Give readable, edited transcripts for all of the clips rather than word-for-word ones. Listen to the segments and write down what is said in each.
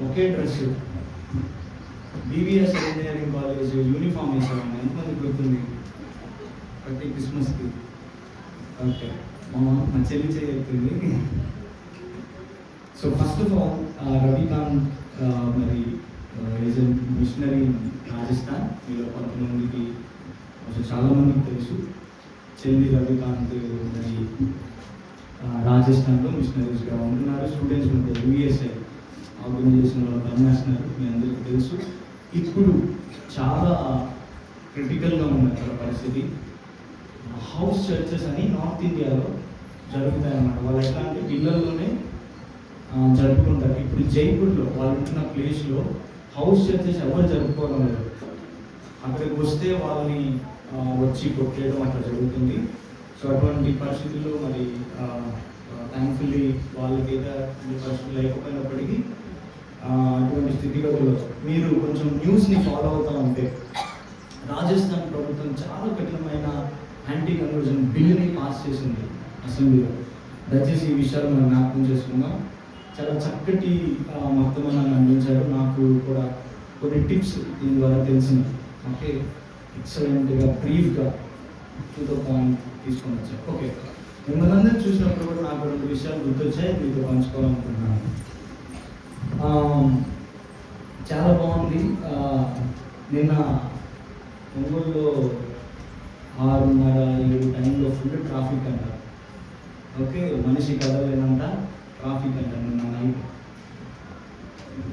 ఒకే dress BVS engineering college uniform వేసామని ఎంతమంది గుర్తుంది ప్రతి క్రిస్మస్కి? ఓకే, మా చెల్లి చెప్తుంది. So first of all Ravikanth మరి ఈజ్ ఎ మిషనరీ రాజస్థాన్. మీలో కొంతమందికి అసలు చాలామందికి తెలుసు. చెల్లి రవికాంత్ మరి రాజస్థాన్లో మిషనరీస్గా ఉంటున్నారు. స్టూడెంట్స్ ఉంటారు, యూఎస్ఐ ఆర్గనైజేషన్లో పనిచేస్తున్నారు, మీ అందరికీ తెలుసు. ఇప్పుడు చాలా క్రిటికల్గా ఉంది అక్కడ పరిస్థితి. హౌస్ చర్చెస్ అని నార్త్ ఇండియాలో జరుగుతాయన్నమాట. వాళ్ళు ఎట్లా అంటే పిల్లల్లోనే జరుపుకుంటారు. ఇప్పుడు జైపూర్లో వాళ్ళు ఉంటున్న ప్లేస్లో హౌస్ చర్చెస్ ఎవరు జరుపుకోవడం లేదు. అక్కడికి వస్తే వాళ్ళని వచ్చి కొట్టేయడం అట్లా జరుగుతుంది. సో అటువంటి పరిస్థితుల్లో మరి థ్యాంక్ఫుల్లీ వాళ్ళకైతే పరిస్థితులు లేకపోయినప్పటికీ అటువంటి స్థితిగతుల్లో మీరు కొంచెం న్యూస్ని ఫాలో అవుతూ ఉంటే రాజస్థాన్ ప్రభుత్వం చాలా కఠినమైన యాంటీ కన్వర్జన్ బిల్లుని పాస్ చేసింది అసెంబ్లీలో. దయచేసి ఈ విషయాలు మనం జ్ఞాపకం చేసుకుందాం. చాలా చక్కటి మొత్తం నన్ను అందించారు. నాకు కూడా కొన్ని టిప్స్ దీని ద్వారా తెలిసినాయి. ఓకే, ఎక్సలెంట్గా బ్రీఫ్గా మీతో పాయింట్ తీసుకొని వచ్చారు. ఓకే, మిమ్మల్ని అందరూ చూసినప్పుడు కూడా నాకు 2 విషయాలు గుర్తొచ్చాయి, మీతో పంచుకోవాలనుకుంటున్నాను. చాలా బాగుంది. నిన్న ఒంగోలులో 6:30-7 టైంలో ఫుల్ ట్రాఫిక్ అంట. ఓకే, మనిషి కదలేనంత ట్రాఫిక్ అంట నిన్న నైట్.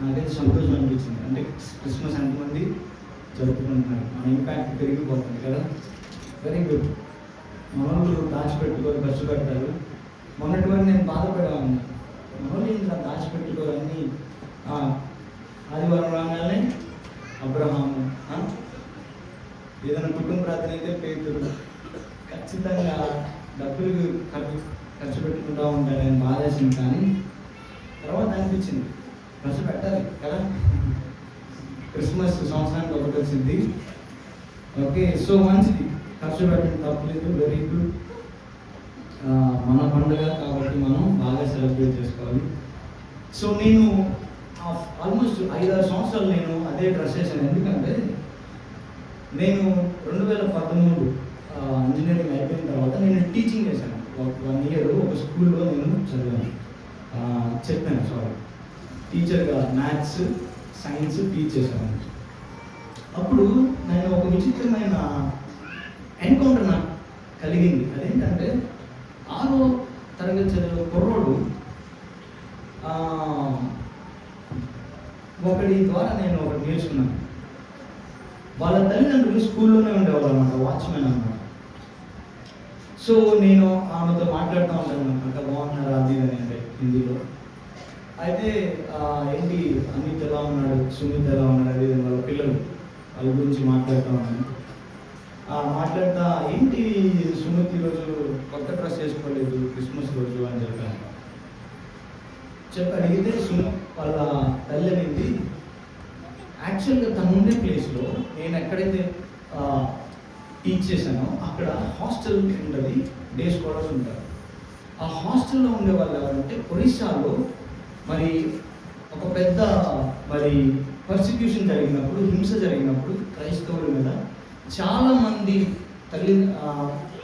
నాకైతే సంతోషం అనిపించింది. అంటే క్రిస్మస్ ఎంతమంది జరుపుకుంటున్నారు, మన ఇంపాక్ట్ పెరిగిపోతుంది కదా. Very good. మనోళ్ళు దాచిపెట్టుకొని ఖర్చు పెడతారు. మొన్నటి వరకు నేను బాధపడేవాడిని, మనోళ్ళు ఇంకా దాచిపెట్టుకోరు అన్నీ. ఆదివారం రాగానే అబ్రహాము, ఏదైనా కుటుంబ ప్రార్థన అయితే పేతురు, ఖచ్చితంగా డబ్బులు ఖర్చు పెట్టుకుంటూ ఉంటాను నేను బాధేసింది. కానీ తర్వాత అనిపించింది ఖర్చు పెట్టాలి కదా, క్రిస్మస్ సంవత్సరానికి ఒకటి వచ్చింది. ఓకే, సో మంచిది, ఖర్చు పెట్టడం తప్పలేదు, వెరీ గుడ్. మన పండుగ కాబట్టి మనం బాగా సెలబ్రేట్ చేసుకోవాలి. సో నేను ఆల్మోస్ట్ 5-6 సంవత్సరాలు నేను అదే డ్రెస్ చేశాను. ఎందుకంటే నేను 2013 ఇంజనీరింగ్ అయిపోయిన తర్వాత నేను టీచింగ్ చేశాను. 1 ఇయర్ ఒక స్కూల్లో నేను చదివాను, టీచర్గా మ్యాథ్స్ సైన్స్ టీచ్ చేశాను. అప్పుడు నేను ఒక విచిత్రమైన ఎన్కౌంటర్ నాకు కలిగింది. అదేంటంటే 6వ తరగతి చదివే కుర్రోడు ఒకటి ద్వారా నేను ఒకటి నేర్చుకున్నాను. వాళ్ళ తల్లిదండ్రులు స్కూల్లోనే ఉండేవాళ్ళు అనమాట, వాచ్మెన్ అనమాట. సో నేను ఆమెతో మాట్లాడుతూ ఉంటాను అనమాట, బాగున్నారా అది అని అంటే హిందీలో. అయితే ఏంటి అమిత్ ఎలా ఉన్నాడు, సుమిత్ ఎలా ఉన్నాడు, అది వాళ్ళ పిల్లలు వాళ్ళ గురించి మాట్లాడుతూ ఉన్నాను. మాట్లాడుతా ఏంటి సుమిత్ ఈరోజు కొత్త డ్రెస్ వేసుకోలేదు క్రిస్మస్ రోజు అని చెప్పి అడిగితే సుమిత్ వాళ్ళ తల్లి అనేది యాక్చువల్గా తను ఉండే ప్లేస్లో నేను ఎక్కడైతే టీచ్ చేశానో అక్కడ హాస్టల్ ఉంటుంది, డే స్కాలర్స్ ఉంటారు. ఆ హాస్టల్లో ఉండే వాళ్ళు ఎవరంటే ఒరిస్సాలో మరి ఒక పెద్ద మరి పర్సిక్యూషన్ జరిగినప్పుడు, హింస జరిగినప్పుడు క్రైస్తవుల మీద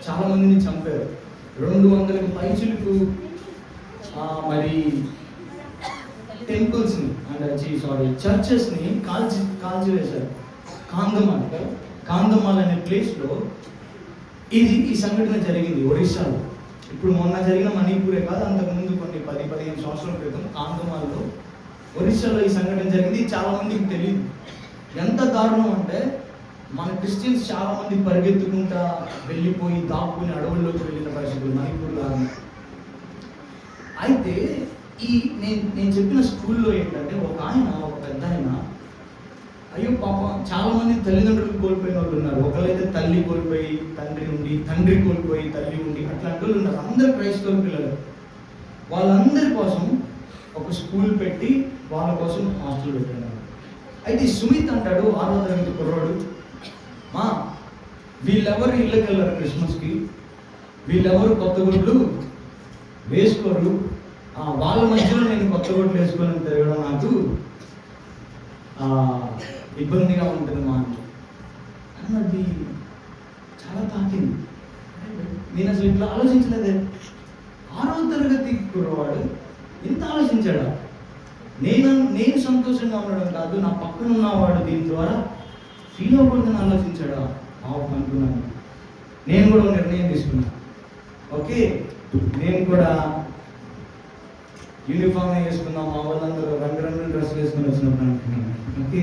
చాలామందిని చంపారు. 200కి పైచులకు మరి టెంపుల్స్ని చర్చెస్ని కాల్చివేశారు. కాందమాల్ అనే ప్లేస్లో ఈ సంఘటన జరిగింది ఒరిస్సాలో. ఇప్పుడు మొన్న జరిగిన మణిపూరే కాదు, అంతకుముందు కొన్ని 10-15 సంవత్సరాల క్రితం కాందమాల్లో ఒరిస్సాలో ఈ సంఘటన జరిగింది. చాలామందికి తెలియదు. ఎంత దారుణం అంటే మన క్రిస్టియన్స్ చాలామంది పరిగెత్తుకుంటా వెళ్ళిపోయి దాక్కుని అడవుల్లోకి వెళ్ళిన పరిస్థితులు మణిపూర్లో. అయితే నేను చెప్పిన స్కూల్లో ఏంటంటే ఒక పెద్ద ఆయన అయ్యో పాప చాలామంది తల్లిదండ్రులు కోల్పోయిన వాళ్ళు ఉన్నారు. ఒకళ్ళైతే తల్లి కోల్పోయి తండ్రి ఉండి, తండ్రి కోల్పోయి తల్లి ఉండి, అట్లాంటి వాళ్ళు ఉన్నారు. అందరు క్రైస్తవ పిల్లలు. వాళ్ళందరి కోసం ఒక స్కూల్ పెట్టి వాళ్ళ కోసం హాస్టల్ పెట్టినారు. అయితే సుమిత్ అంటాడు 6వ తరగతి కుర్రాడు, వీళ్ళెవరు ఇళ్ళకి వెళ్ళారు క్రిస్మస్కి, వీళ్ళెవరు కొత్త గుడ్లు వేసుకోరు, వాళ్ళ మధ్యలో నేను కొత్త గుడ్లు వేసుకొని తిరగడం నాకు ఇబ్బందిగా ఉంటుంది మాకు అన్నది చాలా తాకింది. నేను అసలు ఇట్లా ఆలోచించలేదే. 6వ తరగతి కుర్రవాడు ఇంత ఆలోచించాడా? నేను సంతోషంగా ఉండడం కాదు, నా పక్కన ఉన్నవాడు దీని ద్వారా ఫీల్ అవ్వకూడదని ఆలోచించాడా అనుకున్నాను. నేను కూడా నిర్ణయం తీసుకున్నాను. ఓకే, నేను కూడా యూనిఫామ్ వేసుకున్నాం. మా వాళ్ళందరూ రంగురంగుల డ్రెస్సులు వేసుకుని వచ్చినప్పుడు అనుకున్నాను. Okay,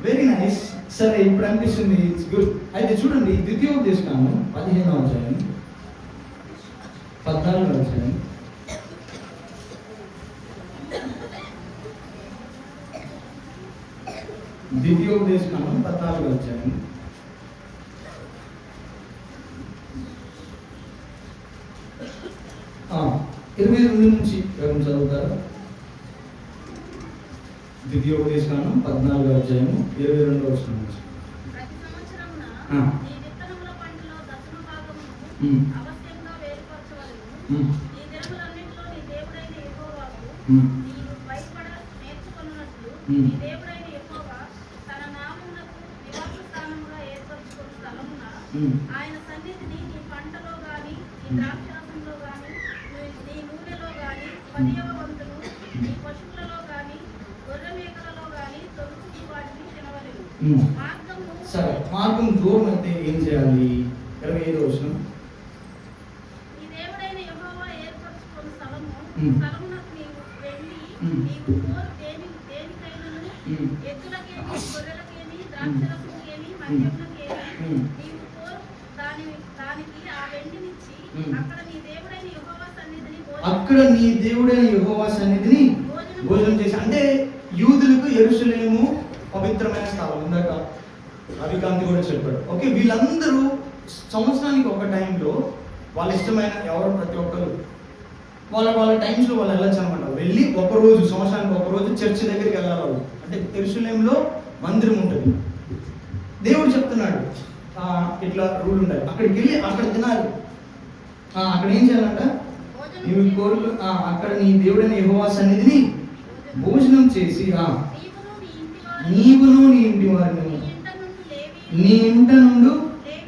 very nice. సరే, ఇప్పుడు అనిపిస్తుంది ఇట్స్ గుడ్. అయితే చూడండి, ద్వితీయోపదేశకాండం 15వ అధ్యాయం 14వ అధ్యాయం ద్వితీయోపదేశకాండం 14వ అధ్యాయం 22 నుంచి ఎవరు చదువుతారు? ద్వితీయోపదేశకాండం 14వ అధ్యాయం 22వ వచనం నుంచి. ఆయన సన్నిధిని నీ పంటలో గాని నీ ద్రాక్షరసంలో గాని నీ నూనెలో గాని 10వ వంతును నీ పశువులలో గాని గొర్రె మేకలలో గాని తొలుచు వాటిని తినవలెను. సరే, మార్గం దూరం అయితే ఏం చేయాలి? 25వ వచనం. నీ దేవుడైన యెహోవా ఏర్పరచుకున్న స్థలమునకు నీవు వెళ్ళి నీవు కోరు దేనికైనను ఎద్దులకేమి గొర్రెలకేమి ద్రాక్షరసముకేమి మద్యములకేమి నీవు కోరు దానికి ఆ వెండినిచ్చి అక్కడ నీ దేవుడైన యెహోవా సన్నిధిని భోజనం చేసి. అంటే యూదులకు యెరూషలేము పవిత్రమైన స్థలం. ఇందాక అవికాంతి కూడా చెప్పాడు. ఓకే, వీళ్ళందరూ సంవత్సరానికి ఒక టైంలో వాళ్ళ ఇష్టమైన ప్రతి ఒక్కరు వాళ్ళ టైమ్స్లో వాళ్ళు వెళ్ళొచ్చు అనమాట. వెళ్ళి ఒకరోజు, సంవత్సరానికి ఒకరోజు చర్చి దగ్గరికి వెళ్ళాలి వాళ్ళు. అంటే యెరూషలేములో మందిరం ఉంటుంది. దేవుడు చెప్తున్నాడు ఇట్లా రూల్ ఉండాలి. అక్కడికి వెళ్ళి అక్కడ తినాలి. అక్కడ ఏం చేయాలంట? నీవు కోరు అక్కడ నీ దేవుడైన యెహోవా సన్నిధిని భోజనం చేసి నీవును నీ ఇంటి వారిని నీ ఇంట నుండి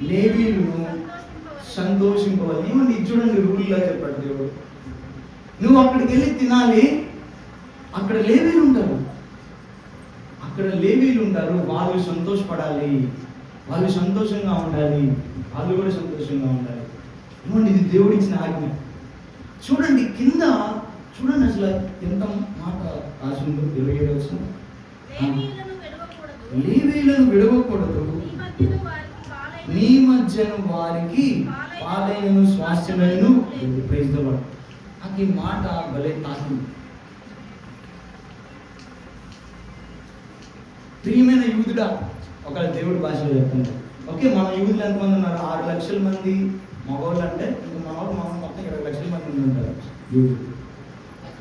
లేవీయులను సంతోషింపవాలి. ఏమండి, చూడండి, రూల్లా చెప్పాడు దేవుడు. నువ్వు అక్కడికి వెళ్ళి తినాలి. అక్కడ లేవీయులు ఉంటారు. వాళ్ళు సంతోషపడాలి, వాళ్ళు సంతోషంగా ఉండాలి, వాళ్ళు కూడా సంతోషంగా ఉండాలి. ఏమండి, ఇది దేవుడు ఇచ్చిన ఆజ్ఞ. చూడండి కింద, చూడండి అసలు ఎంత మాట రాసిందో. 27వ వచనం. లేవీయులను విడవకూడదు, నీ మధ్యన వారికి పాలైనను స్వాస్థ్యమైనను. Praise the Lord. నాకు ఈ మాట భలే తాకింది. ప్రియమైన యూదుడా, ఒక దేవుడి భాషలో చెప్తున్నారు. ఓకే, మన యూదులు ఎంతమంది ఉన్నారు? 6 లక్షల మంది మగవాళ్ళు. అంటే ఇంకా మన మొత్తం 20 లక్షల మంది ఉంటారు యూదులు.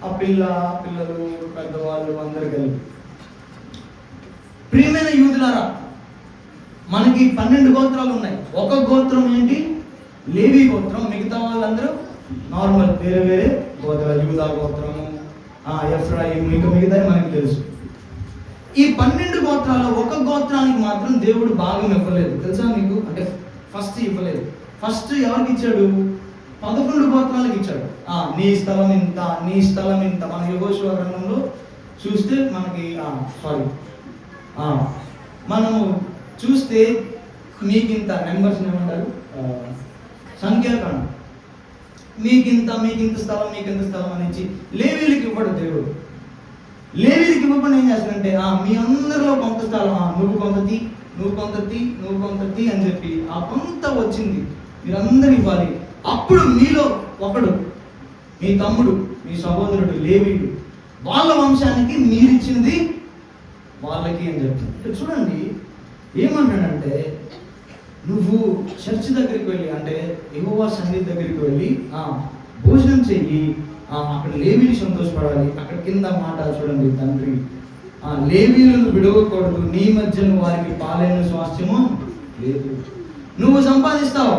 ఆ పిల్లలు పెద్దవాళ్ళు అందరు కలిపి. ప్రియమైన యూదులారా, మనకి 12 గోత్రాలు ఉన్నాయి. ఒక గోత్రం ఏంటి? లేవీ గోత్రం. మిగతా వాళ్ళందరూ నార్మల్ వేరే వేరే గోత్రాలు. యూదా గోత్రము, ఎఫ్రాయిము, ఇంకా మిగతా మనకి తెలుసు. ఈ 12 గోత్రాల్లో ఒక గోత్రానికి మాత్రం దేవుడు భాగం ఇవ్వలేదు. తెలుసా మీకు? అంటే ఫస్ట్ ఇవ్వలేదు. ఫస్ట్ ఎవరికి ఇచ్చాడు? 11 గోత్రాలకు ఇచ్చాడు. నీ స్థలం ఇంత, నీ స్థలం ఇంత. మన యెహోషువ గ్రంథంలో చూస్తే మనకి మనము చూస్తే మీకింత నెంబర్స్ ఏమంటారు? సంఖ్యాకాండం. మీకింత స్థలం, మీకింత స్థలం అని ఇచ్చి లేవీయులకి ఇవ్వడు దేవుడు. లేవీయులకి ఇవ్వకుండా ఏం చేస్తాడంటే మీ అందరిలో కొంత స్థలం, నువ్వు కొంత తీ అని చెప్పి ఆ కొంత వచ్చింది మీరందరూ ఇవ్వాలి. అప్పుడు మీలో ఒకడు, మీ తమ్ముడు, మీ సహోదరుడు లేవీయుడు, వాళ్ళ వంశానికి మీరిచ్చింది వాళ్ళకి అని చెప్తుంది. చూడండి ఏమంటాడంటే, నువ్వు చర్చ్ దగ్గరికి వెళ్ళి, అంటే యెహోవా సన్నిధి దగ్గరికి వెళ్ళి భోజనం చెయ్యి. అక్కడ లేవీయులు సంతోషపడాలి. అక్కడ కింద మాట చూడండి, తండ్రి లేవీయులను విడవకూడదు, నీ మధ్యన వారికి పాలైన స్వాస్థ్యము లేదు. నువ్వు సంపాదిస్తావు.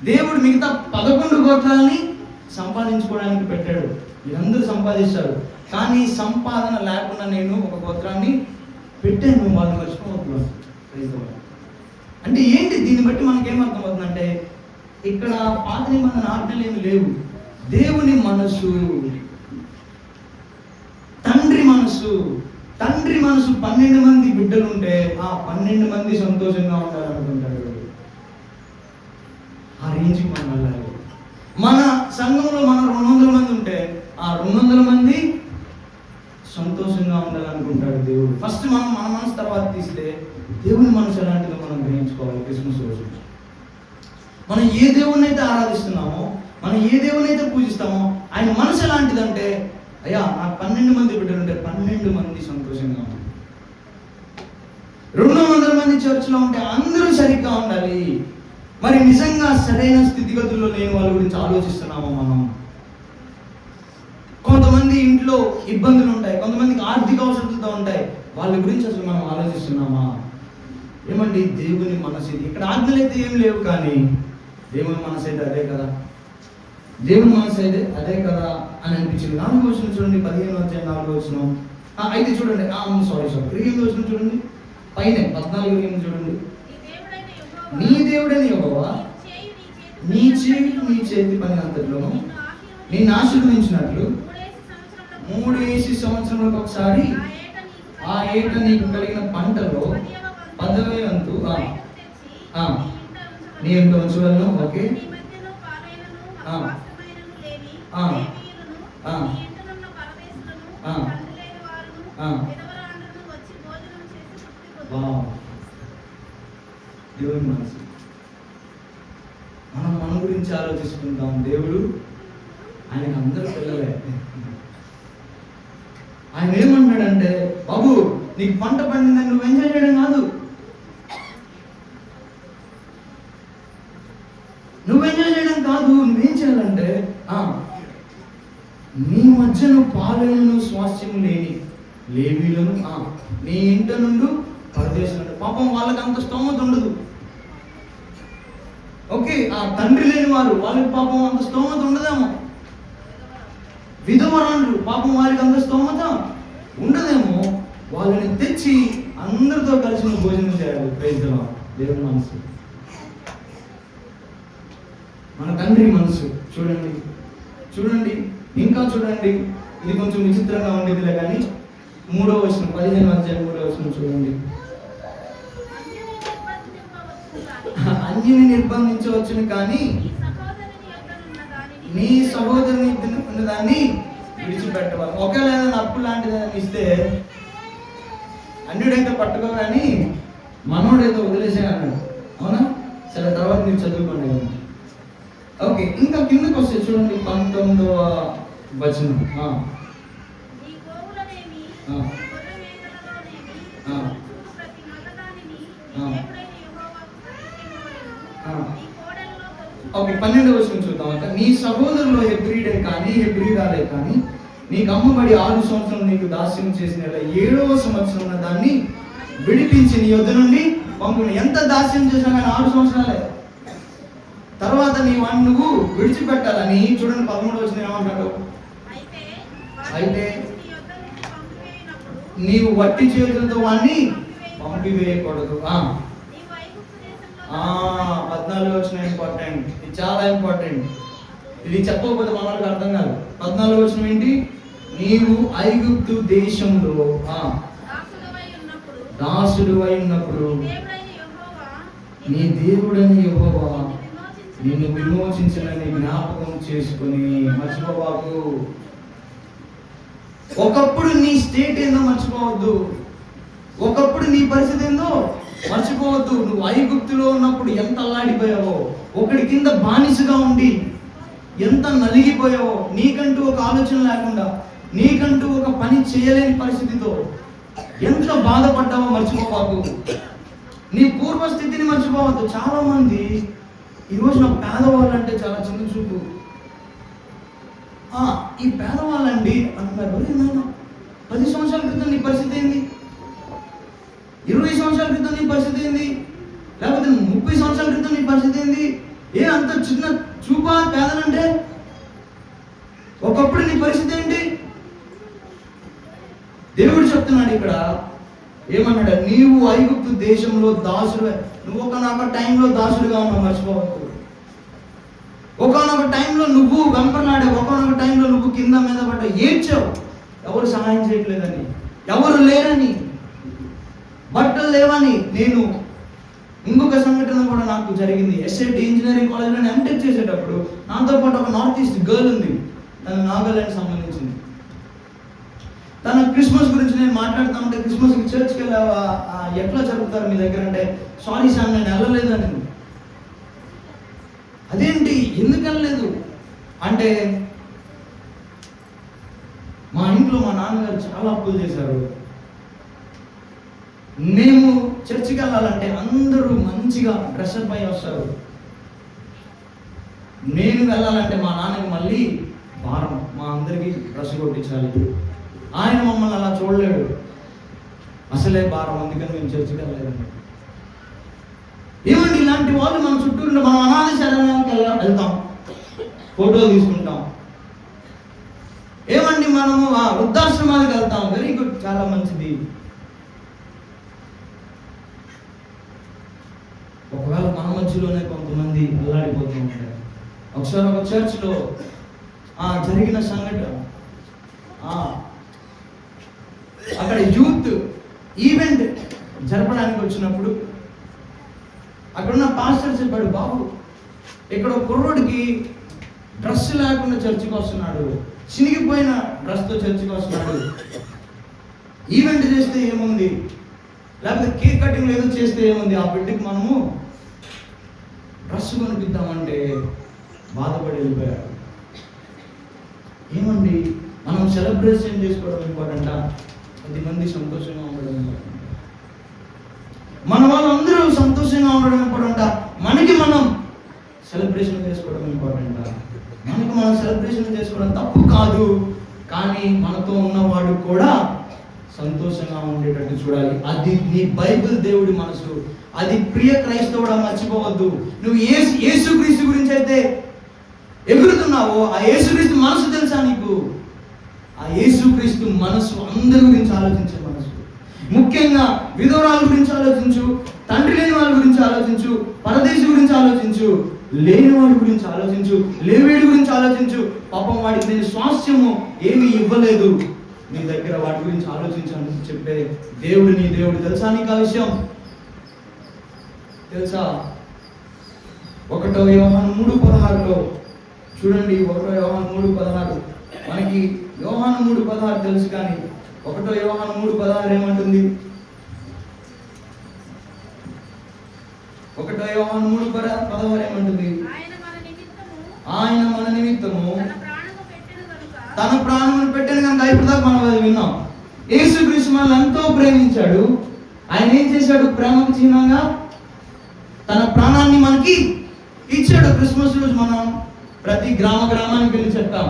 దేవుడు మిగతా 11 గోత్రాలని సంపాదించుకోవడానికి పెట్టాడు. వీళ్ళందరూ సంపాదిస్తారు, కానీ సంపాదన లేకుండా నేను ఒక గోత్రాన్ని పెట్టాను, వాళ్ళు మర్చిపోవద్దు. అంటే ఏంటి, దీన్ని బట్టి మనకేమర్థమవుతుందంటే ఇక్కడ పాత నిబంధన ఆజ్ఞలు ఏమి లేవు. దేవుని మనసు, తండ్రి మనసు 12 మంది బిడ్డలు ఉంటే ఆ 12 మంది సంతోషంగా ఉండాలనుకుంటాడు. ఆ రేంజ్కి మనం వెళ్ళాలి. మన సంఘంలో మన 200 మంది ఉంటే ఆ 200 మంది సంతోషంగా ఉండాలనుకుంటాడు దేవుడు. ఫస్ట్ మనం మన మనసు తర్వాత తీస్తే దేవుని మనసు ఎలాంటిదో మనం గ్రహించుకోవాలి. క్రిస్మస్ రోజు మనం ఏ దేవుణ్ణి అయితే ఆరాధిస్తున్నామో, మనం ఏ దేవుని అయితే పూజిస్తామో ఆయన మనసు ఎలాంటిదంటే, అయ్యా నాకు 12 మంది బిడ్డలు ఉంటే 12 మంది సంతోషంగా ఉంటారు. 200 మంది చర్చిలో ఉంటే అందరూ సరిగ్గా ఉండాలి. మరి నిజంగా సరైన స్థితిగతుల్లో లేని వాళ్ళ గురించి ఆలోచిస్తున్నామా మనం? కొంతమంది ఇంట్లో ఇబ్బందులు ఉంటాయి, కొంతమందికి ఆర్థిక అవసరాలతో ఉంటాయి, వాళ్ళ గురించి అసలు మనం ఆలోచిస్తున్నామా? ఏమండి, దేవుని మనసు ఇది. ఇక్కడ ఆజ్ఞలు అయితే ఏం లేవు, కానీ దేవుని మనసు అయితే అదే కదా, దేవుని మనసు అయితే అదే కదా అని అనిపించింది. 4వ వచనం చూడండి, 15వ అధ్యాయం 4వ వచనం. అయితే చూడండి, సారీ 15వ వచనం చూడండి, పైన 14వ చూడండి. నీ దేవుడైన యెహోవా నీ చేతి పని అంతట్లోనూ నిన్ను ఆశీర్వదించినట్లు 3 సంవత్సరములకు ఒకసారి ఆ ఏట నీకు కలిగిన పంటలో 10వ వంతు నీ ఇంట ఉంచవలను. ఓకే, దేవుని మనసు. మనం మన గురించి ఆలోచిస్తుంటాం, దేవుడు ఆయనకు అందరూ పిల్లలే. ఆయన ఏమంటాడంటే, బాబు నీకు పంట పండిందని నువ్వు ఎంజాయ్ చేయడం కాదు, నువ్వేం చేయాలంటే నీ మధ్యను పాలనను స్వాస్థ్యము లేని లేవీలను నీ ఇంట నుండి పరదేశులు. పాపం వాళ్ళకి అంత స్తోమత ఉండదు. ఓకే, ఆ తండ్రి లేని వారు, వాళ్ళకి పాపం అంత స్తోమత ఉండదేమో. విధవరాండ్రు, పాపం వారికి అంత స్తోమత ఉండదేమో. వాళ్ళని తెచ్చి అందరితో కలిసి నువ్వు భోజనం చేయాలి. Praise the lord. దేవుని మనసు, మన తండ్రి మనసు. చూడండి ఇంకా చూడండి, ఇది కొంచెం విచిత్రంగా ఉండేదిలే కానీ 3వ వచనం 15వ అధ్యాయం 3వ వచనం చూడండి. అన్యుని నిర్బంధించవచ్చును కానీ నీ సహోదరుని ఉన్నదాన్ని విడిచిపెట్టవాలి. ఒకవేళ ఏదైనా అప్పు లాంటిది ఇస్తే అన్యుడైతే పట్టుకో కానీ మనోడైతే వదిలేసే అన్నాడు. అవునా? సరే, తర్వాత మీరు చదువుకోండి. ఓకే, ఇంకా కిందకు వస్తే చూడండి 19వ వచనం. ఓకే, 12వ వచనం చూద్దాం. నీ సహోదరులో హెబ్రీడే కానీ హెబ్రీడాలే కానీ నీకు అమ్మబడి 6 సంవత్సరాలు నీకు దాస్యం చేసిన 7వ సంవత్సరం దాన్ని విడిపించి నీ యొద్ద నుండి పంపును. ఎంత దాస్యం చేసినా కానీ 6 సంవత్సరాలే. తర్వాత నీ వాడిని నువ్వు విడిచిపెట్టాలని. చూడండి 13వ వచనం ఏమంటాడు? అయితే నీవు వట్టి చేతులతో వాడిని పంపివేయకూడదు. 14వ వచనం ఇంపార్టెంట్, ఇది చాలా ఇంపార్టెంట్. ఇది చెప్పకపోతే మన వాళ్ళకి అర్థం కాదు. 14వ వచనం ఏంటి? నీవు ఐగుప్తు దేశంలో దాసుడువై ఉన్నప్పుడు నీ దేవుడైన యెహోవా నిన్ను విమోచించనని జ్ఞాపకం చేసుకుని మర్చిపోవాకు. ఒకప్పుడు నీ స్టేట్ ఏందో మర్చిపోవద్దు, ఒకప్పుడు నీ పరిస్థితి ఏందో మర్చిపోవద్దు. నువ్వు ఐగుప్తులో ఉన్నప్పుడు ఎంత అల్లాడిపోయావో, ఒకడి కింద బానిసగా ఉండి ఎంత నలిగిపోయావో, నీకంటూ ఒక ఆలోచన లేకుండా, నీకంటూ ఒక పని చేయలేని పరిస్థితితో ఎంత బాధపడ్డావో మర్చిపోవద్దు. నీ పూర్వస్థితిని మర్చిపోవద్దు. చాలా మంది ఈరోజు నా పేదవాళ్ళు అంటే చాలా చిన్న చూపు. ఈ పేదవాళ్ళండి అంటున్నారు. 10 సంవత్సరాల క్రితం నీ పరిస్థితి ఏంది? 20 సంవత్సరాల క్రితం నీ పరిస్థితి ఏంది? లేకపోతే 30 సంవత్సరాల క్రితం నీ పరిస్థితి ఏంది? అంత చిన్న చూపా పేదలంటే? ఒకప్పుడు నీ నీ పరిస్థితి ఏంటి? దేవుడు చెప్తున్నాడు ఇక్కడ, ఏమన్నాడు? నీవు ఐగుప్తు దేశంలో దాసుడు, నువ్వు ఒకనొక టైంలో దాసుడుగా ఉన్నావు, మర్చిపోవద్దు. ఒకనొక టైంలో నువ్వు వెంపర్లాడావు, ఒకనొక టైంలో నువ్వు కింద మీద పడ్డా, ఏడ్చావు, ఎవరు సహాయం చేయట్లేదని, ఎవరు లేరని, బట్టలు లేవని. నేను ఇంకొక సంఘటన కూడా నాకు జరిగింది. ఎస్ఐటి ఇంజనీరింగ్ కాలేజ్లో నేను ఎంటెక్ చేసేటప్పుడు నాతో పాటు ఒక నార్త్ ఈస్ట్ గర్ల్ ఉంది, తను నాగాలాండ్ సంబంధించింది. తన క్రిస్మస్ గురించి నేను మాట్లాడుతూ ఉంటే, క్రిస్మస్కి చర్చ్కి వెళ్ళావా, ఎట్లా జరుపుతారు మీ దగ్గర అంటే, సారీ సార్ నేను వెళ్ళలేదని. అదేంటి, ఎందుకు వెళ్ళలేదు అంటే, మా ఇంట్లో మా నాన్నగారు చాలా అప్పులు చేశారు. మేము చర్చికి వెళ్ళాలంటే అందరూ మంచిగా డ్రెస్అప్ అయి వస్తారు. నేను వెళ్ళాలంటే మా నాన్నకి మళ్ళీ భారం, మా అందరికీ డ్రెస్ కొట్టించాలి. ఆయన మమ్మల్ని అలా చూడలేడు, అసలే భారం, అందుకని మేము చర్చికి వెళ్ళలేదండి. ఏమండి, ఇలాంటి వాళ్ళు మన చుట్టూ ఉంటే మనం అనాథ శరణానికి వెళ్తాం, ఫోటోలు తీసుకుంటాం. ఏమండి, మనము వృద్ధాశ్రమానికి వెళ్తాం, వెరీ గుడ్, చాలా మంచిది. ఒకవేళ మన మధ్యలోనే కొంతమంది అల్లాడిపోతూ ఉంటారు. ఒకసారి ఒక చర్చ్లో జరిగిన సంఘటన, అక్కడ యూత్ ఈవెంట్ జరపడానికి వచ్చినప్పుడు అక్కడున్న పాస్టర్ చెప్పాడు, బాబు ఇక్కడ కుర్రోడికి డ్రెస్ లేకుండా చర్చికి వస్తున్నాడు, చినిగిపోయిన డ్రెస్తో చర్చికి వస్తున్నాడు, ఈవెంట్ చేస్తే ఏముంది, లేకపోతే కేక్ కటింగ్ ఏదో చేస్తే ఏముంది, ఆ బిడ్డకి మనము డ్రెస్ కొనిపిద్దామంటే బాధపడి వెళ్ళిపోయాడు. ఏమండి, మనం సెలబ్రేషన్ చేసుకోవడం ఇంపార్టెంటా, 10 మంది సంతోషంగా ఉండడం ఇంపార్టెంట్, మన వాళ్ళందరూ సంతోషంగా ఉండడం ఇంపార్టెంటా, మనకి మనం సెలబ్రేషన్ చేసుకోవడం ఇంపార్టెంటా? మనకి మనం సెలబ్రేషన్ చేసుకోవడం తప్పు కాదు, కానీ మనతో ఉన్నవాడు కూడా సంతోషంగా ఉండేటట్టు చూడాలి. అది నీ బైబిల్ దేవుడి మనసు, అది ప్రియ క్రైస్తవుడా మర్చిపోవద్దు. నువ్వు యేసుక్రీస్తు గురించి అయితే ఎగురుతున్నావో, ఆ యేసుక్రీస్తు మనసు తెలుసా నీకు? ఆ యేసుక్రీస్తు మనసు అందరి గురించి ఆలోచించే మనసు. ముఖ్యంగా విధవరాల గురించి ఆలోచించు, తండ్రి లేని వాళ్ళ గురించి ఆలోచించు, పరదేశి గురించి ఆలోచించు, లేని వాడి గురించి ఆలోచించు, లేవేడి గురించి ఆలోచించు. పాపం వాడికి నేను స్వాస్థ్యము ఏమీ ఇవ్వలేదు, నీ దగ్గర వాటి గురించి ఆలోచించాను చెప్పే దేవుడు నీ దేవుడు. తెలుసా నీకు ఆ విషయం? తెలుసా? 1 యోహాను 3:16 చూడండి. 1 యోహాను 3:16, మనకి యోహాను 3:16 తెలుసు, కానీ 1 యోహాను 3:16 ఏమంటుంది? 1 యోహాను 3:16 ఏమంటుంది? ఆయన మన నిమిత్తము తన ప్రాణమును పెట్టిన కనుక. ఇప్పుడు దాకా మనం అది విన్నాం. యేసుక్రీస్తు మనల్ని ఎంతో ప్రేమించాడు. ఆయన ఏం చేశాడు? ప్రేమకు చిహ్నంగా తన ప్రాణాన్ని మనకి ఇచ్చాడు. క్రిస్మస్ రోజు మనం ప్రతి గ్రామానికి వెళ్ళి చెప్పాం,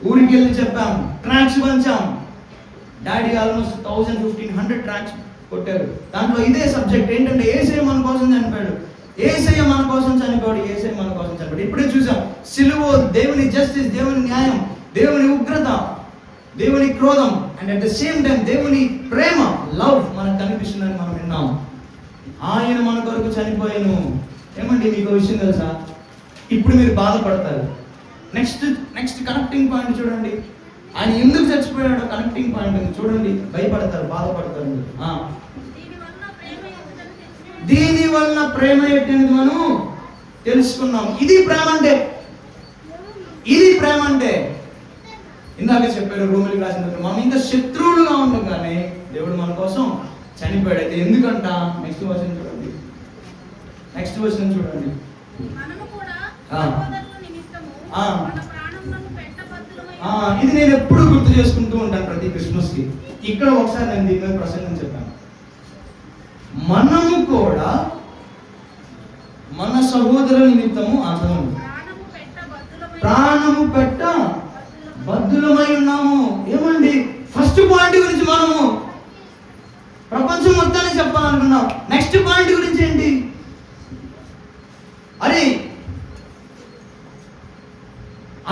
ఊరికి వెళ్ళి చెప్పాం, ట్రాక్స్ పంచాం. డాడీ ఆల్మోస్ట్ 1000-1500 ట్రాక్స్ కొట్టారు. దాంట్లో ఇదే సబ్జెక్ట్ ఏంటంటే, యేసయ్య మన కోసం చనిపోయాడు, యేసయ్య మన కోసం చనిపోయాడు, యేసయ్య మన కోసం చనిపోయాడు. ఇప్పుడే చూసాం, సిలువ దేవుని జస్టిస్, దేవుని న్యాయం, దేవుని ఉగ్రత, దేవుని క్రోధం, and at the same time దేవుని ప్రేమ, లవ్ మనకు కనిపిస్తుందని మనం విన్నాం. ఆయన మన కొరకు చనిపోయాను. ఏమండి, మీకు విషయం తెలుసా? ఇప్పుడు మీరు బాధపడతారు. నెక్స్ట్ కనెక్టింగ్ పాయింట్ చూడండి. ఆయన ఎందుకు చచ్చిపోయాడో కనెక్టింగ్ పాయింట్ ఉంది చూడండి. భయపడతారు, బాధపడతారు. దీని వలన ప్రేమ ఏంటనేది మనం తెలుసుకున్నాం. ఇది ప్రేమ అంటే ఇందాక చెప్పారు రోమిలికి రాసిన, మనం ఇంకా శత్రువులుగా ఉండగానే దేవుడు మన కోసం చనిపోయాడు. అయితే ఎందుకంట? నెక్స్ట్ వర్షన్ చూడండి. ఇది నేను ఎప్పుడు గుర్తు చేసుకుంటూ ఉంటాను ప్రతి క్రిస్మస్కి. ఇక్కడ ఒకసారి నేను దీని మీద ప్రసంగం చెప్పాను. మనము కూడా మన సహోదరుల నిమిత్తము ప్రాణము పెట్ట బద్దులమై ఉన్నాము. ఏమండి, ఫస్ట్ పాయింట్ గురించి మనము ప్రపంచం మొత్తాన్ని చెప్పాలనుకున్నాం. నెక్స్ట్ పాయింట్ గురించి ఏంటి? అరే,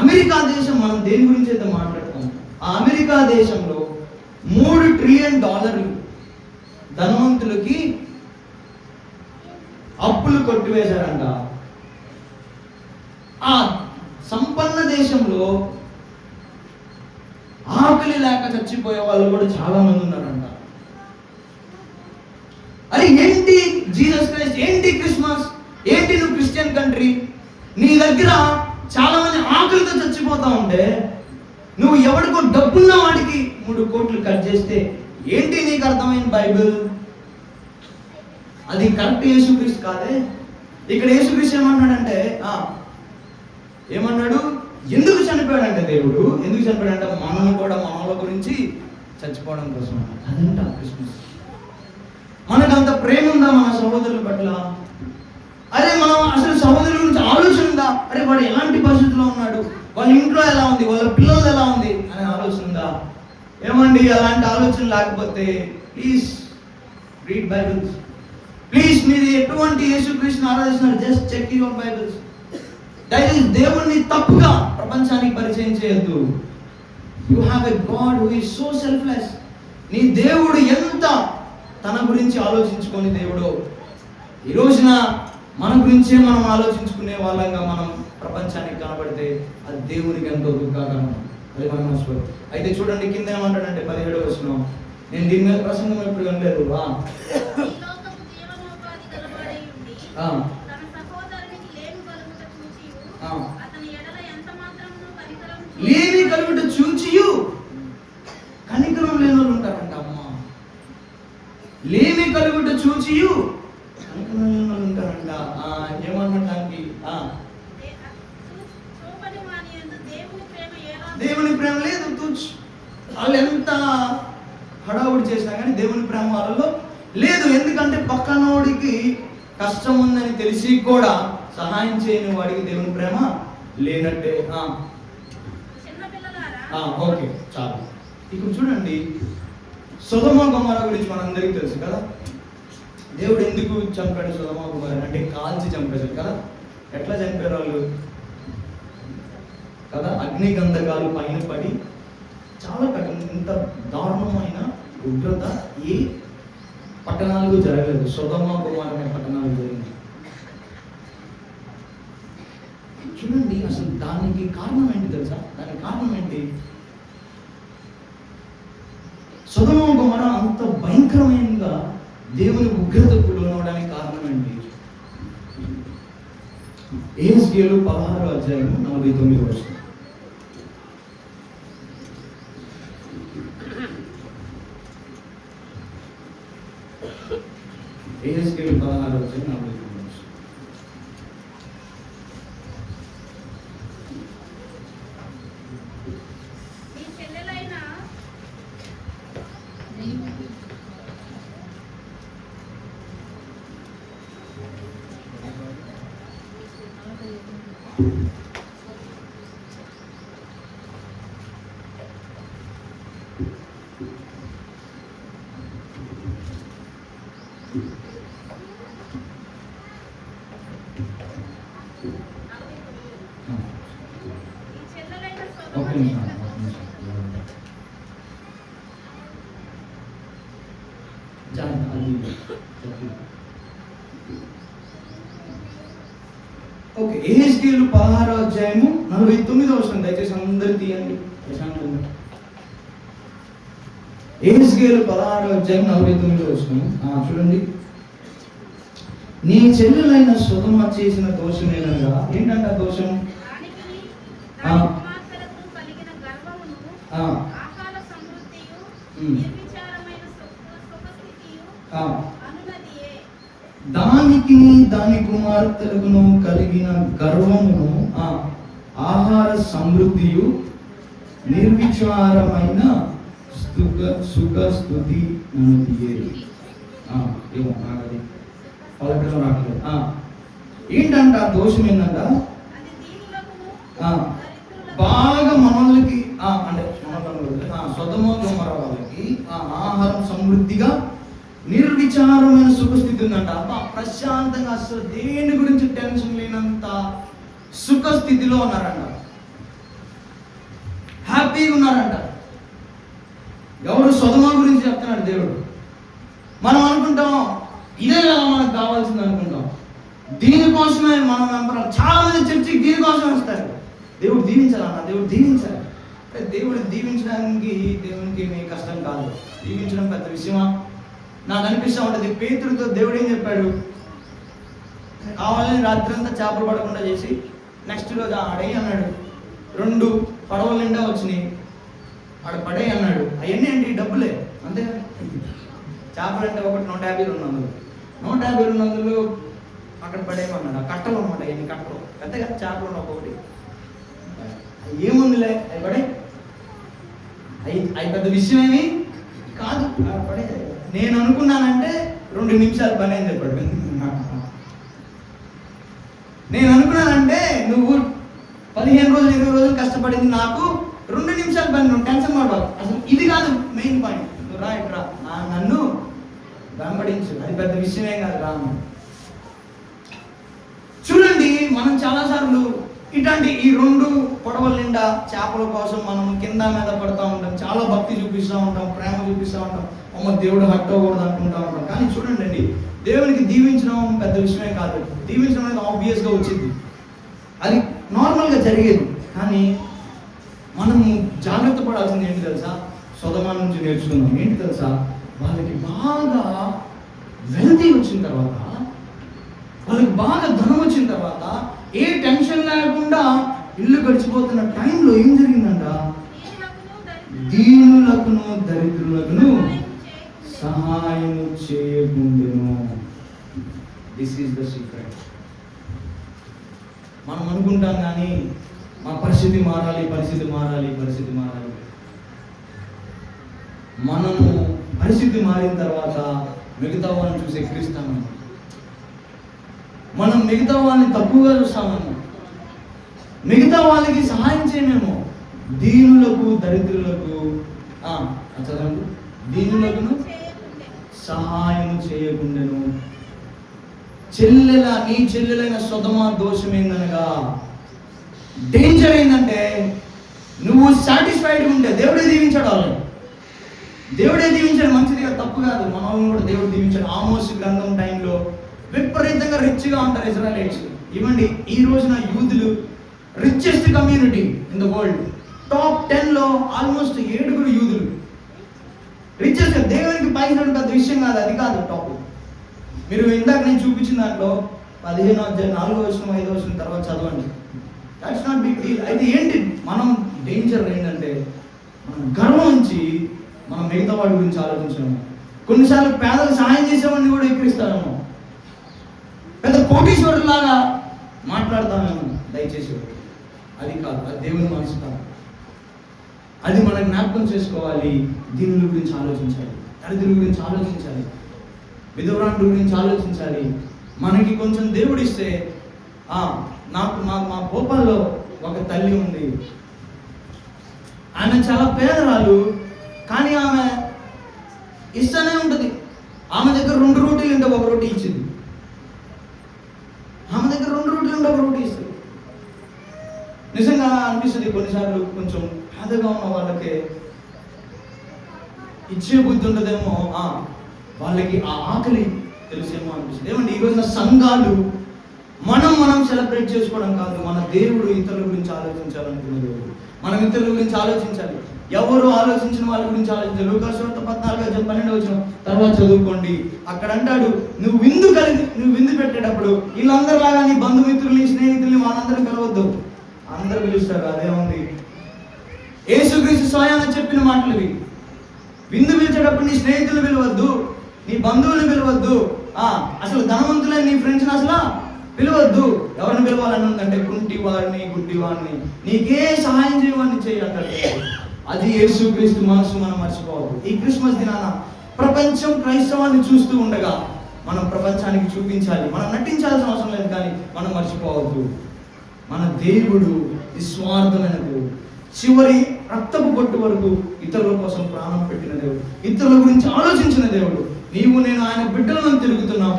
అమెరికా మనం దేని గురించి అయితే మాట్లాడుతాం, ఆ అమెరికా దేశంలో $3 ట్రిలియన్ ధనవంతులకి అప్పులు కొట్టివేశారంట. ఆ సంపన్న దేశంలో ఆకలి లేక చచ్చిపోయే వాళ్ళు కూడా చాలా మంది ఉన్నారంట. అరే ఏంటి జీసస్ క్రైస్ట్, ఏంటి క్రిస్మస్, ఏంటి నువ్వు క్రిస్టియన్ కంట్రీ, నీ దగ్గర చాలా మంది ఆకలితో చచ్చిపోతా ఉంటే నువ్వు ఎవడికో డబ్బున్న వాడికి 3 కోట్లు కట్ చేస్తే ఏంటి నీకు అర్థమైన బైబిల్? అది కరెక్ట్ యేసుక్రీస్తు కాదే. ఇక్కడ యేసుక్రీస్తు ఏమన్నాడంటే, ఏమన్నాడు, ఎందుకు చనిపోయాడంటే దేవుడు, ఎందుకు చనిపోయాడంటే మనం కూడా మనల గురించి చచ్చిపోవడం కోసం. అదంట క్రిస్మస్. మనకు అంత ప్రేమ ఉందా మన సహోదరుల పట్ల? అరే మనం అసలు సహోదరుల గురించి ఆలోచన ఉందా? అరే వాడు ఎలాంటి పరిస్థితుల్లో ఉన్నాడు, వాళ్ళ ఇంట్లో ఎలా ఉంది, వాళ్ళ పిల్లలు ఎలా ఉంది అనే ఆలోచన ఉందా? ఏమండి అలాంటి ఆలోచన లేకపోతే ప్లీజ్ రీడ్ బైబిల్స్. ప్లీజ్ మీరు ఎటువంటి యేసుక్రీస్తుని ఆరాధిస్తున్నారు, జస్ట్ చెక్ యువర్ బైబిల్స్. దయచేసి దేవుణ్ణి తప్పుగా ప్రపంచానికి పరిచయం చేయొద్దు. You have a God who is so selfless. నీ దేవుడు ఎంత తన గురించి ఆలోచించుకొని దేవుడు, ఈ రోజున మన గురించే మనం ఆలోచించుకునే వాళ్ళంగా మనం ప్రపంచానికి కనబడితే అది దేవునికి ఎంతో దుఃఖకరం. అది మనం మర్చిపోదు. అయితే చూడండి కింద ఏమంటాడంటే 17వ వచనం, నేను దీని మీద ప్రసంగం ఎప్పుడు వినలేదు. లేమి కలుగుట చూచియు కనికరం లేని వాళ్ళు ఉంటారంట. అమ్మా, లేమి కలుగుట చూచియు కనికరం లేని వాళ్ళు ఉంటారంట. ఏమనడానికి దేవుని ప్రేమ లేదు. తూచ్ వాళ్ళు ఎంత హడావుడి చేసినా కానీ దేవుని ప్రేమ వాళ్ళలో లేదు. ఎందుకంటే పక్కనోడికి కష్టం ఉందని తెలిసి కూడా సహాయం చేయని వాడికి దేవుని ప్రేమ లేనట్టే. ఓకే చాలు. ఇప్పుడు చూడండి, సొదొమ గొమొర్రా గురించి మనందరికీ తెలుసు కదా. దేవుడు ఎందుకు చంపాడు సొదొమ గొమొర్రా అంటే కాల్చి చంపేశాడు కదా. ఎట్లా చంపారు వాళ్ళు కదా, అగ్ని గంధకాలు పైన పడి చాలా ఇంత దారుణమైన ఉగ్రత ఏ పట్టణాలకు జరగలేదు. సొదొమ గొమొర్రా అనే పట్టణాలు జరిగింది. చూడండి అసలు దానికి కారణం ఏంటి తెలుసా? దానికి కారణం ఏంటి? సొదొమ గొమొర్రా అంత భయంకరమైనగా దేవుని ఉగ్రతకు లోనవడానికి కారణం ఏంటి? యెహెజ్కేలు 16వ అధ్యాయం 49వ వచనం. యెహెజ్కేలు 16వ అధ్యాయం 49వ వచనం. ఓకే, యెహెజ్కేలు 16వ అధ్యాయము 49వ వచనం. దయచేసి అందరూ తీయండి ప్రశాంతంగా. యెహెజ్కేలు 16వ అధ్యాయం 49వ వచనం చూడండి. నీ చెల్లెలైన సొదొమ చేసిన దోషమేనగా, ఏంటంట దోషం? దానికి దాని కుమార్తెలకు కలిగిన గర్వమును, ఆహార సమృద్ధియు, నిర్విచారమైన సుఖ స్తుతి నన్ను తీయేది. ఏంటంట దోషం? ఏంటంట బాగా మనోళ్ళకి అంటే సొదొమ గొమొర్రా వాళ్ళకి ఆహారం సమృద్ధిగా, నిర్విచారమైన సుఖస్థితి ఉందంట. ప్రశాంతంగా అసలు దేని గురించి టెన్షన్ లేనంత సుఖస్థితిలో ఉన్నారంట. హ్యాపీగా ఉన్నారంట. ఎవరు? సొదొమ గురించి చెప్తున్నాడు దేవుడు. మనం అనుకుంటాం ఇదే కదా మనకు కావాల్సింది అనుకుంటాం. దీనికోసమే మనం వెంపరం. చాలా మంది చర్చికి దీనికోసం వస్తారు. దేవుడు దీవించాలన్న, దేవుడు దీవించాలి. దేవుడు దీవించడానికి దేవునికి ఏమీ కష్టం కాదు. దీవించడం పెద్ద విషయమా? నాకు అనిపిస్తూ ఉంటుంది. పేతురుతో దేవుడు ఏం చెప్పాడు? కావాలని రాత్రి అంతా చేపలు పడకుండా చేసి నెక్స్ట్ రోజు అడయి అన్నాడు. 2 పడవల నిండా వచ్చినాయి, ఆడ పడే అన్నాడు. అవన్నీ ఏంటి? డబ్బులే అంతే. చేపలు అంటే ఒకటి 150, 200. 150, 200 అక్కడ పడేయమన్నాడు. ఆ కట్టలు అనమాట, ఎన్ని కట్టలు పెద్దగా చేపలు ఒక్కొక్కటి. ఏముందిలే అవి పడే, అవి పెద్ద విషయం ఏమి కాదు. పడే నేను అనుకున్నానంటే 2 నిమిషాలు పని అని చెప్పాడు. నేను అనుకున్నానంటే నువ్వు 15 రోజులు 20 రోజులు కష్టపడింది నాకు 2 నిమిషాలు పని, నువ్వు టెన్షన్ పడవు. అసలు ఇది కాదు మెయిన్ పాయింట్. నువ్వు రా ఇట్రా, నన్ను వెంబడించు, అది పెద్ద విషయమే కాదు. రాము చూడండి, మనం చాలాసార్లు ఇట్లాంటి ఈ 2 పడవల నిండా చేపల కోసం మనం కింద మీద పడుతూ ఉంటాం. చాలా భక్తి చూపిస్తూ ఉంటాం, ప్రేమ చూపిస్తూ ఉంటాం. అమ్మ దేవుడు హట్ అవ్వకూడదు అనుకుంటూ ఉంటాం. కానీ చూడండి అండి, దేవునికి దీవించడం పెద్ద విషయమే కాదు. దీవించడం అనేది ఆబ్వియస్గా వచ్చింది, అది నార్మల్గా జరిగేది. కానీ మనము జాగ్రత్త పడాల్సింది ఏంటి తెలుసా? సొదొమ నుంచి నేర్చుకున్నాం. ఏంటి తెలుసా? వాళ్ళకి బాగా వెల్తీ వచ్చిన తర్వాత, వాళ్ళకి బాగా ధనం వచ్చిన తర్వాత, ఏ టెన్షన్ లేకుండా ఇల్లు గడిచిపోతున్న టైంలో ఏం జరిగిందంట? దీనులకును దరిద్రులకును సహాయం చేయకుండెను. This is the secret. మనం అనుకుంటాం కానీ మా పరిస్థితి మారాలి, పరిస్థితి మారాలి, పరిస్థితి మారాలి. మనము పరిస్థితి మారిన తర్వాత మిగతా వాళ్ళని చూసి ఎక్కిరిస్తాము. మనం మిగతా వాళ్ళని తక్కువగా చూస్తామేమో, మిగతా వాళ్ళకి సహాయం చేయమేమో. దీనులకు దరిద్రులకు చదవండి, దీనులకును సహాయం చేయకుండాను. నీ చెల్లెలైన సొదొమ దోషం ఏందనగా, డేంజర్ ఏంటంటే నువ్వు సాటిస్ఫైడ్గా ఉంటే దేవుడే దీవించాడు. వాళ్ళని దేవుడే దీవించాడు, మంచిది తప్పు కాదు. మనల్ని కూడా దేవుడు దీవించాడు. ఆమోస్ గ్రంథం టైంలో విపరీతంగా రిచ్గా ఉంటారు ఇజ్రాయెలైట్స్. ఇవ్వండి, ఈ రోజున యూదులు richest community in the world. Top 10లో ఆల్మోస్ట్ 7 యూదులు రిచెస్ట్. దేవునికి పైసలు పెద్ద విషయం కాదు, అది కాదు టాప్. మీరు ఇందాక నేను చూపించిన దాంట్లో 15వ అధ్యాయం 4వ వచనం 5వ వచనం తర్వాత చదవండి. That's not big deal. అయితే ఏంటి మనం డేంజర్ ఏంటంటే, మనం గర్వం నుంచి మనం మిగతా వాడి గురించి ఆలోచించాము. కొన్నిసార్లు పేదలకు సహాయం చేసేవాడిని కూడా ఎక్కిరిస్తామేమో, పెద్ద కోటీశ్వరులాగా మాట్లాడతామేమో. దయచేసి అది కాదు, అది దేవుని మనసు కాదు. అది మనం జ్ఞాపకం చేసుకోవాలి. దీనుల గురించి ఆలోచించాలి, దరిద్రుల గురించి ఆలోచించాలి, విధవరాండ్రుల గురించి ఆలోచించాలి. మనకి కొంచెం దేవుడు ఇస్తే, మా భోపాల్లో ఒక తల్లి ఉంది. ఆమె చాలా పేదరాలు, కానీ ఆమె ఇస్తూనే ఉంటుంది. ఆమె దగ్గర 2 రోటీలు ఉంటే 1 రోటీ ఇచ్చింది. ఆమె దగ్గర 2 రోటీలు ఉంటే 1 రోటీ ఇస్తుంది. నిజంగా అనిపిస్తుంది కొన్నిసార్లు, కొంచెం పేదగా ఉన్న వాళ్ళకి ఇచ్చే బుద్ధి ఉండదేమో, వాళ్ళకి ఆ ఆకలి తెలుసేమో అనిపిస్తుంది. ఏమంటే ఈ రోజున సంఘాలు మనం సెలబ్రేట్ చేసుకోవడం కాదు, మన దేవుడు ఇతరుల గురించి ఆలోచించాలనుకున్న దేవుడు. మనం ఇతరుల గురించి ఆలోచించాలి. ఎవరు ఆలోచించిన వాళ్ళ గురించి ఆలోచించాలి. లూకాసు వార్త 14:12 తర్వాత చదువుకోండి. అక్కడ అంటాడు, నువ్వు విందు పెట్టేటప్పుడు వీళ్ళందరిలాగా నీ బంధుమిత్రుల్ని, స్నేహితుల్ని వాళ్ళందరినీ పిలవద్దు. అందరూ పిలుస్తారు, అదేముంది. యేసుక్రీస్తు స్వయాన చెప్పిన మాటలు ఇవి. విందు పిలిచేటప్పుడు నీ స్నేహితులు పిలవద్దు, నీ బంధువులు పిలవద్దు, అసలు ధనవంతులైన నీ ఫ్రెండ్స్ని అసలు పిలవద్దు. ఎవరిని పిలవాలని ఉందంటే కుంటి వారిని, గుడ్డి వారిని, నీకే సహాయం చేయవాడిని చేయాలంటే. అది యేసుక్రీస్తు మనసు మనం మర్చిపోవద్దు. ఈ క్రిస్మస్ దినాన ప్రపంచం క్రైస్తవాన్ని చూస్తూ ఉండగా మనం ప్రపంచానికి చూపించాలి. మనం నటించాల్సిన అవసరం లేదు, కానీ మనం మర్చిపోవద్దు. మన దేవుడు నిస్వార్థమైన దేవుడు. చివరి రక్తపు బొట్టు వరకు ఇతరుల కోసం ప్రాణం పెట్టిన దేవుడు, ఇతరుల గురించి ఆలోచించిన దేవుడు. నీవు నేను ఆయన బిడ్డలను తిరుగుతున్నాం.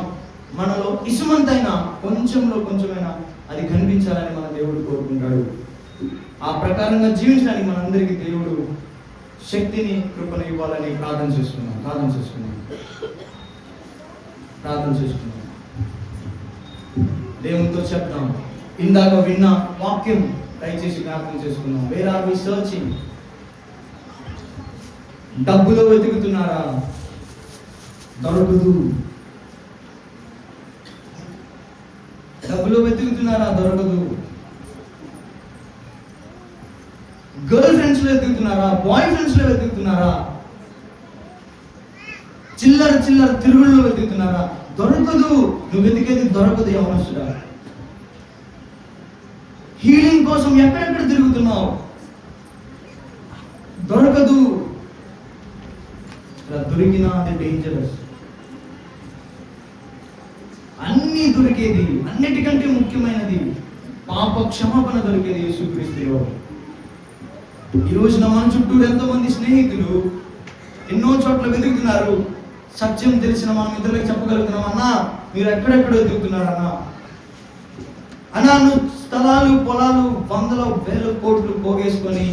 మనలో ఇసుమంతైనా కొంచెంలో కొంచెమైనా అది కనిపించాలని మన దేవుడు కోరుకుంటాడు. ఆ ప్రకారంగా జీవించడానికి మనందరికీ దేవుడు శక్తిని కృపను ఇవ్వాలని ప్రార్థన చేసుకున్నాం. దేవునితో చెప్తాం. ఇందాక విన్న వాక్యం దయచేసి జ్ఞాపకం చేసుకున్నాం. Where are we searching? డబ్బులో వెతుకుతున్నారా? దొరకదు. డబ్బులో వెతుకుతున్నారా? దొరకదు. గర్ల్ ఫ్రెండ్స్ లో వెతుకుతున్నారా? బాయ్ ఫ్రెండ్స్ లో వెతుకుతున్నారా? చిల్లర తిరుగుల్లో వెతుకుతున్నారా? దొరకదు. నువ్వు వెతికేది దొరకదు. యవనస్తుడా, హీలింగ్ కోసం ఎక్కడెక్కడ తిరుగుతున్నావు? దొరకదు. దొరికినా అది డేంజరస్. అన్నీ దొరికేది, అన్నిటికంటే ముఖ్యమైనది పాప క్షమాపణ దొరికేది యేసుక్రీస్తులో. ఈ రోజున మన చుట్టూ ఎంతో మంది స్నేహితులు ఎన్నో చోట్ల వెతుకుతున్నారు. సత్యం తెలిసిన మనం ఇతరులకు చెప్పగలుగుతున్నాం. అన్నా, మీరు ఎక్కడెక్కడ వెతుకుతున్నారన్నా? అన్నా, నువ్వు స్థలాలు, పొలాలు, వందల వేల కోట్లు పోగేసుకొని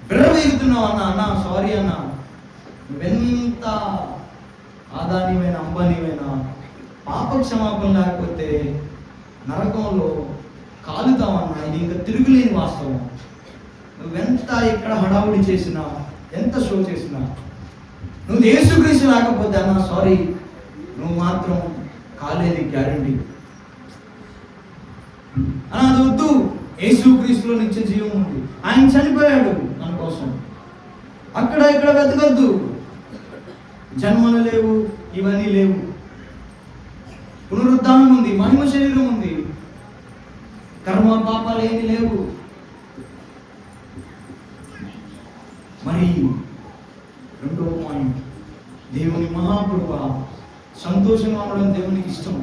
విర్రవీగుతున్నావు అన్నా. అన్నా సారీ అన్నా, నువ్వెంత ఆదానీమైన అంబానీమైన పాప క్షమాపణ లేకపోతే నరకంలో కాలుతావన్నా. ఇది ఇంకా తిరుగులేని వాస్తవం. నువ్వెంత ఇక్కడ హడావుడి చేసినా, ఎంత షో చేసినా, నువ్వు యేసుక్రీస్తు లేకపోతే అన్నా సారీ, నువ్వు మాత్రం కాలేది గ్యారంటీ. అలా అది వద్దు. యేసుక్రీస్తులో నిత్య జీవం ఉంది. ఆయన చనిపోయాడు మన కోసం. అక్కడ ఇక్కడ వెతకద్దు. జన్మలు లేవు, ఇవన్నీ లేవు. పునరుద్ధానం ఉంది, మహిమ శరీరం ఉంది, కర్మ పాపాలు ఏమీ లేవు. మరి రెండో పాయింట్, దేవుని మహాకృప. సంతోషంగా ఉండడం దేవునికి ఇష్టం,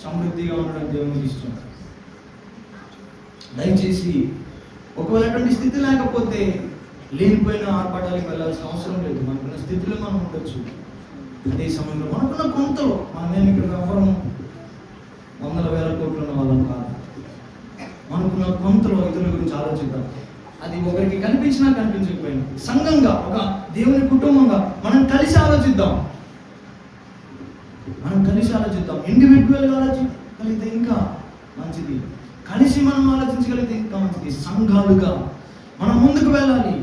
సమృద్ధిగా ఉండడం దేవునికి ఇష్టం. దయచేసి ఒకవేళ అటువంటి స్థితి లేకపోతే లేనిపోయిన ఆర్పాటాలకు వెళ్ళాల్సిన అవసరం లేదు. మనకున్న స్థితిలో మనం ఉండొచ్చు. అదే సమయంలో మనకున్న కొంతలో మనమేమి ఇక్కడ ఎవరం వందల వేల కోట్లు ఉన్న వాళ్ళం కాదు. మనకున్న కొంతలో ఇతరుల గురించి ఆలోచిద్దాం. అది ఒకరికి కనిపించినా కనిపించకపోయినా సంఘంగా, ఒక దేవుని కుటుంబంగా మనం కలిసి ఆలోచిద్దాం. ఇండివిజువల్గా ఆలోచించగలిగితే ఇంకా మంచిది. కలిసి మనం ఆలోచించగలిగితే ఇంకా మంచిది. సంఘాలుగా మనం ముందుకు వెళ్ళాలి.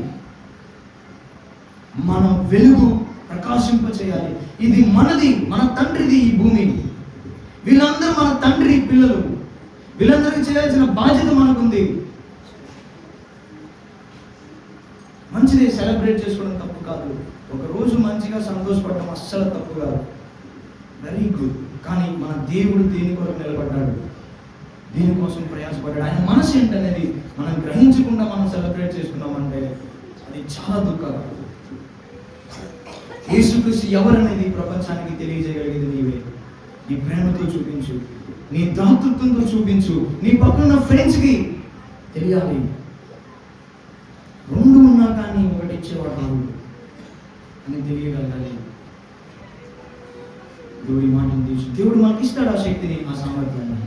మనం వెలుగు ప్రకాశింపచేయాలి. ఇది మనది, మన తండ్రిది ఈ భూమి. వీళ్ళందరూ మన తండ్రి పిల్లలు. వీళ్ళందరికీ చేయాల్సిన బాధ్యత మనకుంది. మంచిది, సెలబ్రేట్ చేసుకోవడం తప్పు కాదు. ఒకరోజు మంచిగా సంతోషపడడం అస్సలు తప్పు కాదు, వెరీ గుడ్. కానీ మన దేవుడు దేని కొరకు నిలబడ్డాడు, దేనికోసం ప్రయాసపడ్డాడు, ఆయన మనసు ఏంటనేది మనం గ్రహించకుండా మనం సెలబ్రేట్ చేసుకున్నామంటే అది చాలా దుఃఖకరం. యేసుక్రీస్తు ఎవరనేది ప్రపంచానికి తెలియజేయగలిగేది నీవే. నీ ప్రేమతో చూపించు, నీ దాతృత్వంతో చూపించు, నీ పక్కన ఫ్రెండ్స్కి తెలియాలి. రెండు ఉన్నా కానీ ఒకటి ఇచ్చేవాడు కాదు అని తెలియగలగాలి. దేవుడి మాటను తీసి దేవుడు మనకి ఇస్తాడు ఆ శక్తిని, ఆ సామర్థ్యాన్ని.